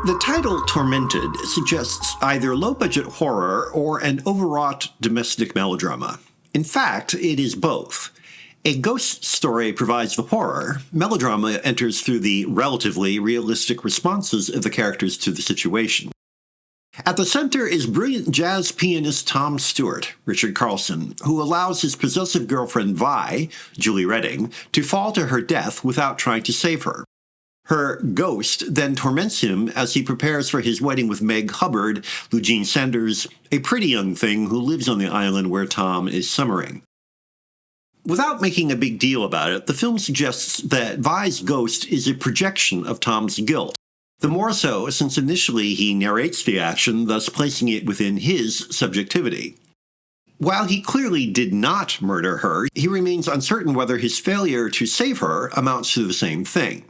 The title Tormented suggests either low-budget horror or an overwrought domestic melodrama. In fact, it is both. A ghost story provides the horror. Melodrama enters through the relatively realistic responses of the characters to the situation. At the center is brilliant jazz pianist Tom Stewart, Richard Carlson, who allows his possessive girlfriend Vi, Julie Redding, to fall to her death without trying to save her. Her ghost then torments him as he prepares for his wedding with Meg Hubbard, Lugene Sanders, a pretty young thing who lives on the island where Tom is summering. Without making a big deal about it, the film suggests that Vi's ghost is a projection of Tom's guilt. The more so since initially he narrates the action, thus placing it within his subjectivity. While he clearly did not murder her, he remains uncertain whether his failure to save her amounts to the same thing.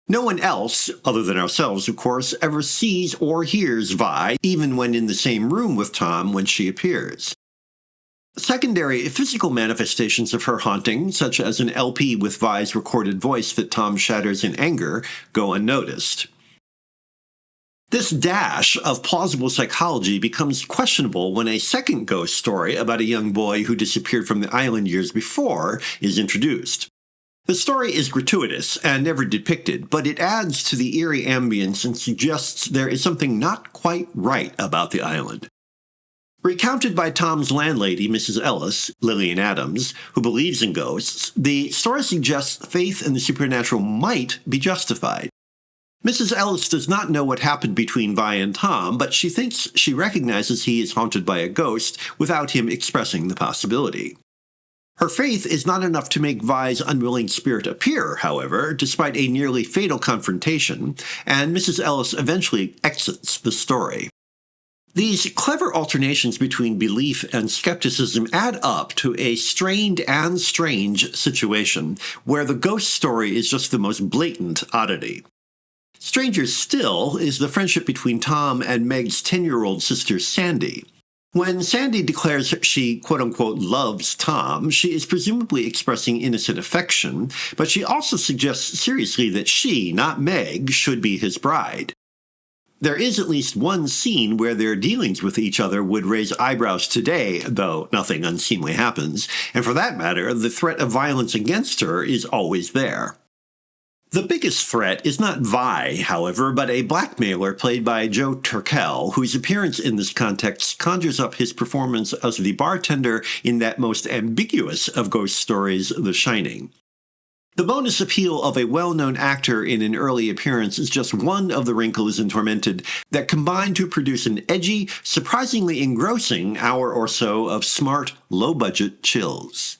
No one else, other than ourselves of course, ever sees or hears Vi, even when in the same room with Tom when she appears. Secondary physical manifestations of her haunting, such as an LP with Vi's recorded voice that Tom shatters in anger, go unnoticed. This dash of plausible psychology becomes questionable when a second ghost story about a young boy who disappeared from the island years before is introduced. The story is gratuitous and never depicted, but it adds to the eerie ambience and suggests there is something not quite right about the island. Recounted by Tom's landlady, Mrs. Ellis, Lillian Adams, who believes in ghosts, the story suggests faith in the supernatural might be justified. Mrs. Ellis does not know what happened between Vi and Tom, but she thinks she recognizes he is haunted by a ghost without him expressing the possibility. Her faith is not enough to make Vi's unwilling spirit appear, however, despite a nearly fatal confrontation, and Mrs. Ellis eventually exits the story. These clever alternations between belief and skepticism add up to a strained and strange situation, where the ghost story is just the most blatant oddity. Stranger still is the friendship between Tom and Meg's 10-year-old sister Sandy. When Sandy declares she quote-unquote loves Tom, she is presumably expressing innocent affection, but she also suggests seriously that she, not Meg, should be his bride. There is at least one scene where their dealings with each other would raise eyebrows today, though nothing unseemly happens, and for that matter, the threat of violence against her is always there. The biggest threat is not Vi, however, but a blackmailer played by Joe Turkel, whose appearance in this context conjures up his performance as the bartender in that most ambiguous of ghost stories, The Shining. The bonus appeal of a well-known actor in an early appearance is just one of the wrinkles in Tormented that combine to produce an edgy, surprisingly engrossing hour or so of smart, low-budget chills.